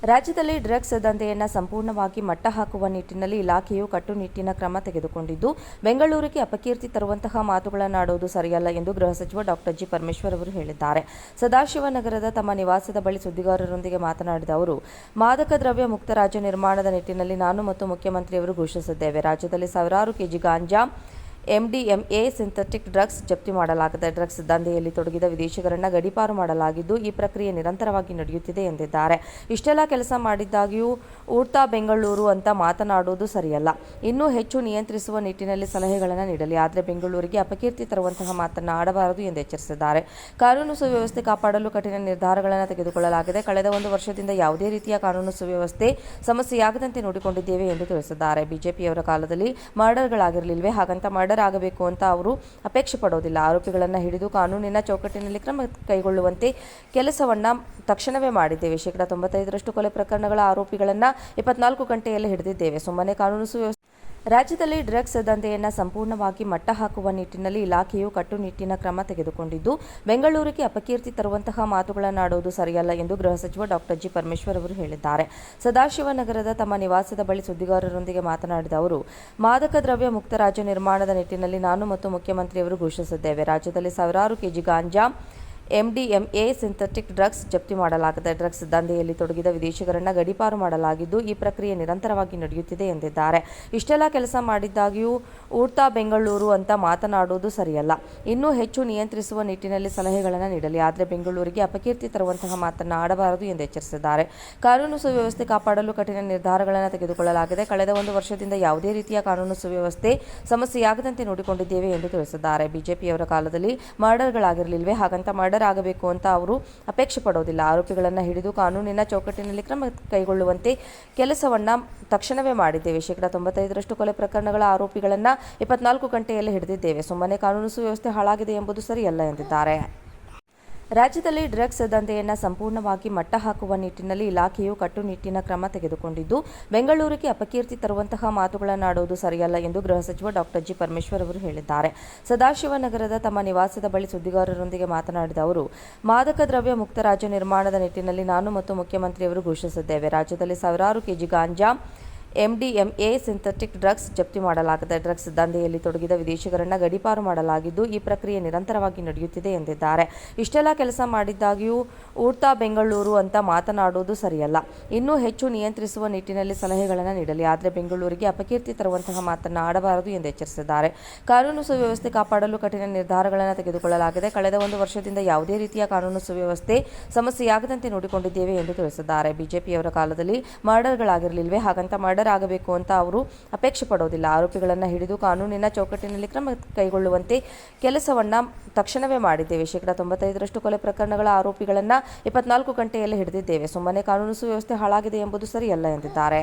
ರಾಜ್ಯದಲ್ಲಿ ಡ್ರಗ್ಸ್ ದಂಧೆಯನ್ನು ಸಂಪೂರ್ಣವಾಗಿ ಮಟ್ಟ ಹಾಕುವ ನಿಟ್ಟಿನಲ್ಲಿ ಇಲಾಖೆಯು ಕಟ್ಟುನಿಟ್ಟಿನ ಕ್ರಮ ತೆಗೆದುಕೊಂಡಿದ್ದು, ಬೆಂಗಳೂರಿಗೆ ಅಪಕೀರ್ತಿ ತರುವಂತಹ ಮಾತುಗಳನ್ನಾಡುವುದು ಸರಿಯಲ್ಲ ಎಂದು ಗೃಹ ಸಚಿವ ಡಾ ಜಿ. ಪರಮೇಶ್ವರ್ ಅವರು ಹೇಳಿದ್ದಾರೆ. ಸದಾಶಿವನಗರದ ತಮ್ಮ ನಿವಾಸದ ಬಳಿ ಸುದ್ದಿಗಾರರೊಂದಿಗೆ ಮಾತನಾಡಿದ ಅವರು, ಮಾದಕ ದ್ರವ್ಯ ಮುಕ್ತ ರಾಜ್ಯ ನಿರ್ಮಾಣದ ನಿಟ್ಟಿನಲ್ಲಿ ನಾನು ಮತ್ತು ಮುಖ್ಯಮಂತ್ರಿಯವರು ಘೋಷಿಸಿದ್ದೇವೆ. ರಾಜ್ಯದಲ್ಲಿ ಸಾವಿರಾರು ಕೆಜಿ ಗಾಂಜಾ, ಎಂಡಿಎಂಎ ಸಿಂಥೆಟಿಕ್ ಡ್ರಗ್ಸ್ ಜಪ್ತಿ ಮಾಡಲಾಗಿದೆ. ಡ್ರಗ್ಸ್ ದಂಧೆಯಲ್ಲಿ ತೊಡಗಿದ ವಿದೇಶಿಗರನ್ನು ಗಡೀಪಾರು ಮಾಡಲಾಗಿದ್ದು, ಈ ಪ್ರಕ್ರಿಯೆ ನಿರಂತರವಾಗಿ ನಡೆಯುತ್ತಿದೆ ಎಂದಿದ್ದಾರೆ. ಇಷ್ಟೆಲ್ಲ ಕೆಲಸ ಮಾಡಿದ್ದಾಗ್ಯೂ ಊಡ್ತಾ ಬೆಂಗಳೂರು ಅಂತ ಮಾತನಾಡುವುದು ಸರಿಯಲ್ಲ. ಇನ್ನೂ ಹೆಚ್ಚು ನಿಯಂತ್ರಿಸುವ ನಿಟ್ಟಿನಲ್ಲಿ ಸಲಹೆಗಳನ್ನು ನೀಡಲಿ. ಆದರೆ ಬೆಂಗಳೂರಿಗೆ ಅಪಕೀರ್ತಿ ತರುವಂತಹ ಮಾತನ್ನು ಆಡಬಾರದು ಎಂದು ಎಚ್ಚರಿಸಿದ್ದಾರೆ. ಕಾನೂನು ಸುವ್ಯವಸ್ಥೆ ಕಾಪಾಡಲು ಕಠಿಣ ನಿರ್ಧಾರಗಳನ್ನು ತೆಗೆದುಕೊಳ್ಳಲಾಗಿದೆ. ಕಳೆದ 1 ವರ್ಷದಿಂದ ಯಾವುದೇ ರೀತಿಯ ಕಾನೂನು ಸುವ್ಯವಸ್ಥೆ ಸಮಸ್ಯೆಯಾಗದಂತೆ ನೋಡಿಕೊಂಡಿದ್ದೇವೆ ಎಂದು ತಿಳಿಸಿದ್ದಾರೆ. ಬಿಜೆಪಿಯವರ ಕಾಲದಲ್ಲಿ ಮರ್ಡರ್ಗಳಾಗಿರಲಿಲ್ವೇ? ಹಾಗಂತ ಮರ್ಡರ್ ಆಗಬೇಕು ಅಂತ ಅವರು ಅಪೇಕ್ಷೆ ಪಡೋದಿಲ್ಲ. ಆರೋಪಿಗಳನ್ನು ಹಿಡಿದು ಕಾನೂನಿನ ಚೌಕಟ್ಟಿನಲ್ಲಿ ಕ್ರಮ ಕೈಗೊಳ್ಳುವಂತೆ ಕೆಲಸವನ್ನ ತಕ್ಷಣವೇ ಮಾಡಿದ್ದೇವೆ. 95% ಕೊಲೆ ಪ್ರಕರಣಗಳ ಆರೋಪಿಗಳನ್ನು 24 ಗಂಟೆಯಲ್ಲಿ ಹಿಡಿದಿದ್ದೇವೆ. ಸುಮ್ಮನೆ ಕಾನೂನು ಸುವ್ಯವಸ್ಥೆ. ರಾಜ್ಯದಲ್ಲಿ ಡ್ರಗ್ಸ್ ದಂಧೆಯನ್ನು ಸಂಪೂರ್ಣವಾಗಿ ಮಟ್ಟ ಹಾಕುವ ನಿಟ್ಟಿನಲ್ಲಿ ಇಲಾಖೆಯು ಕಟ್ಟುನಿಟ್ಟಿನ ಕ್ರಮ ತೆಗೆದುಕೊಂಡಿದ್ದು, ಬೆಂಗಳೂರಿಗೆ ಅಪಕೀರ್ತಿ ತರುವಂತಹ ಮಾತುಗಳನ್ನಾಡುವುದು ಸರಿಯಲ್ಲ ಎಂದು ಗೃಹ ಸಚಿವ ಡಾ ಜಿ. ಪರಮೇಶ್ವರ್ ಅವರು ಹೇಳಿದ್ದಾರೆ. ಸದಾಶಿವನಗರದ ತಮ್ಮ ನಿವಾಸದ ಬಳಿ ಸುದ್ದಿಗಾರರೊಂದಿಗೆ ಮಾತನಾಡಿದ ಅವರು, ಮಾದಕ ದ್ರವ್ಯ ಮುಕ್ತ ರಾಜ್ಯ ನಿರ್ಮಾಣದ ನಿಟ್ಟಿನಲ್ಲಿ ನಾನು ಮತ್ತು ಮುಖ್ಯಮಂತ್ರಿಯವರು ಘೋಷಿಸಿದ್ದೇವೆ. ರಾಜ್ಯದಲ್ಲಿ ಸಾವಿರಾರು ಕೆಜಿ ಗಾಂಜಾ, ಎಂಡಿಎಂಎ ಸಿಂಥೆಟಿಕ್ ಡ್ರಗ್ಸ್ ಜಪ್ತಿ ಮಾಡಲಾಗಿದೆ. ಡ್ರಗ್ಸ್ ದಂಧೆಯಲ್ಲಿ ತೊಡಗಿದ ವಿದೇಶಿಗರನ್ನು ಗಡೀಪಾರು ಮಾಡಲಾಗಿದ್ದು, ಈ ಪ್ರಕ್ರಿಯೆ ನಿರಂತರವಾಗಿ ನಡೆಯುತ್ತಿದೆ ಎಂದಿದ್ದಾರೆ. ಇಷ್ಟೆಲ್ಲ ಕೆಲಸ ಮಾಡಿದ್ದಾಗ್ಯೂ ಊಡ್ತಾ ಬೆಂಗಳೂರು ಅಂತ ಮಾತನಾಡುವುದು ಸರಿಯಲ್ಲ. ಇನ್ನೂ ಹೆಚ್ಚು ನಿಯಂತ್ರಿಸುವ ನಿಟ್ಟಿನಲ್ಲಿ ಸಲಹೆಗಳನ್ನು ನೀಡಲಿ. ಆದರೆ ಬೆಂಗಳೂರಿಗೆ ಅಪಕೀರ್ತಿ ತರುವಂತಹ ಮಾತನ್ನು ಆಡಬಾರದು ಎಂದು ಎಚ್ಚರಿಸಿದ್ದಾರೆ. ಕಾನೂನು ಸುವ್ಯವಸ್ಥೆ ಕಾಪಾಡಲು ಕಠಿಣ ನಿರ್ಧಾರಗಳನ್ನು ತೆಗೆದುಕೊಳ್ಳಲಾಗಿದೆ. ಕಳೆದ 1 ವರ್ಷದಿಂದ ಯಾವುದೇ ರೀತಿಯ ಕಾನೂನು ಸುವ್ಯವಸ್ಥೆ ಸಮಸ್ಯೆಯಾಗದಂತೆ ನೋಡಿಕೊಂಡಿದ್ದೇವೆ ಎಂದು ತಿಳಿಸಿದ್ದಾರೆ. ಬಿಜೆಪಿಯವರ ಕಾಲದಲ್ಲಿ ಮರ್ಡರ್ಗಳಾಗಿರಲಿಲ್ವೇ? ಹಾಗಂತ ಮರ್ಡರ್ ಆಗಬೇಕು ಅಂತ ಅವರು ಅಪೇಕ್ಷೆ ಪಡೋದಿಲ್ಲ. ಆರೋಪಿಗಳನ್ನು ಹಿಡಿದು ಕಾನೂನಿನ ಚೌಕಟ್ಟಿನಲ್ಲಿ ಕ್ರಮ ಕೈಗೊಳ್ಳುವಂತೆ ಕೆಲಸವನ್ನ ತಕ್ಷಣವೇ ಮಾಡಿದ್ದೇವೆ. 95% ಕೊಲೆ ಪ್ರಕರಣಗಳ ಆರೋಪಿಗಳನ್ನು 24 ಗಂಟೆಯಲ್ಲಿ ಹಿಡಿದಿದ್ದೇವೆ. ಸುಮ್ಮನೆ ಕಾನೂನು ಸುವ್ಯವಸ್ಥೆ ಹಾಳಾಗಿದೆ ಎಂಬುದು ಸರಿಯಲ್ಲ ಎಂದಿದ್ದಾರೆ. ರಾಜ್ಯದಲ್ಲಿ ಡ್ರಗ್ಸ್ ದಂಧೆಯನ್ನು ಸಂಪೂರ್ಣವಾಗಿ ಮಟ್ಟ ಹಾಕುವ ನಿಟ್ಟಿನಲ್ಲಿ ಇಲಾಖೆಯು ಕಟ್ಟುನಿಟ್ಟಿನ ಕ್ರಮ ತೆಗೆದುಕೊಂಡಿದ್ದು, ಬೆಂಗಳೂರಿಗೆ ಅಪಕೀರ್ತಿ ತರುವಂತಹ ಮಾತುಗಳನ್ನಾಡುವುದು ಸರಿಯಲ್ಲ ಎಂದು ಗೃಹ ಸಚಿವ ಡಾ ಜಿ. ಪರಮೇಶ್ವರ್ ಅವರು ಹೇಳಿದ್ದಾರೆ. ಸದಾಶಿವನಗರದ ತಮ್ಮ ನಿವಾಸದ ಬಳಿ ಸುದ್ದಿಗಾರರೊಂದಿಗೆ ಮಾತನಾಡಿದ ಅವರು, ಮಾದಕ ದ್ರವ್ಯ ಮುಕ್ತ ರಾಜ್ಯ ನಿರ್ಮಾಣದ ನಿಟ್ಟಿನಲ್ಲಿ ನಾನು ಮತ್ತು ಮುಖ್ಯಮಂತ್ರಿಯವರು ಘೋಷಿಸಿದ್ದೇವೆ. ರಾಜ್ಯದಲ್ಲಿ ಸಾವಿರಾರು ಕೆಜಿ ಗಾಂಜಾ, ಎಂಡಿಎಂಎ ಸಿಂಥೆಟಿಕ್ ಡ್ರಗ್ಸ್ ಜಪ್ತಿ ಮಾಡಲಾಗಿದೆ. ಡ್ರಗ್ಸ್ ದಂಧೆಯಲ್ಲಿ ತೊಡಗಿದ ವಿದೇಶಿಗರನ್ನು ಗಡೀಪಾರು ಮಾಡಲಾಗಿದ್ದು, ಈ ಪ್ರಕ್ರಿಯೆ ನಿರಂತರವಾಗಿ ನಡೆಯುತ್ತಿದೆ ಎಂದಿದ್ದಾರೆ. ಇಷ್ಟೆಲ್ಲ ಕೆಲಸ ಮಾಡಿದ್ದಾಗ್ಯೂ ಊಡ್ತಾ ಬೆಂಗಳೂರು ಅಂತ ಮಾತನಾಡುವುದು ಸರಿಯಲ್ಲ. ಇನ್ನೂ ಹೆಚ್ಚು ನಿಯಂತ್ರಿಸುವ ನಿಟ್ಟಿನಲ್ಲಿ ಸಲಹೆಗಳನ್ನು ನೀಡಲಿ. ಆದರೆ ಬೆಂಗಳೂರಿಗೆ ಅಪಕೀರ್ತಿ ತರುವಂತಹ ಮಾತನ್ನು ಆಡಬಾರದು ಎಂದು ಎಚ್ಚರಿಸಿದ್ದಾರೆ. ಕಾನೂನು ಸುವ್ಯವಸ್ಥೆ ಕಾಪಾಡಲು ಕಠಿಣ ನಿರ್ಧಾರಗಳನ್ನು ತೆಗೆದುಕೊಳ್ಳಲಾಗಿದೆ. ಕಳೆದ 1 ವರ್ಷದಿಂದ ಯಾವುದೇ ರೀತಿಯ ಕಾನೂನು ಸುವ್ಯವಸ್ಥೆ ಸಮಸ್ಯೆಯಾಗದಂತೆ ನೋಡಿಕೊಂಡಿದ್ದೇವೆ ಎಂದು ತಿಳಿಸಿದ್ದಾರೆ. ಬಿಜೆಪಿಯವರ ಕಾಲದಲ್ಲಿ ಮರ್ಡರ್ಗಳಾಗಿರಲಿಲ್ವೇ? ಹಾಗಂತ ಮರ್ಡರ್ ಆಗಬೇಕು ಅಂತ ಅವರು ಅಪೇಕ್ಷೆ ಪಡೋದಿಲ್ಲ. ಆರೋಪಿಗಳನ್ನು ಹಿಡಿದು ಕಾನೂನಿನ ಚೌಕಟ್ಟಿನಲ್ಲಿ ಕ್ರಮ ಕೈಗೊಳ್ಳುವಂತೆ ಕೆಲಸವನ್ನ ತಕ್ಷಣವೇ ಮಾಡಿದ್ದೇವೆ. 95% ಕೊಲೆ ಪ್ರಕರಣಗಳ ಆರೋಪಿಗಳನ್ನು 24 ಗಂಟೆಯಲ್ಲಿ ಹಿಡಿದಿದ್ದೇವೆ. ಸುಮ್ಮನೆ ಕಾನೂನು ಸುವ್ಯವಸ್ಥೆ ಹಾಳಾಗಿದೆ ಎಂಬುದು ಸರಿಯಲ್ಲ ಎಂದಿದ್ದಾರೆ.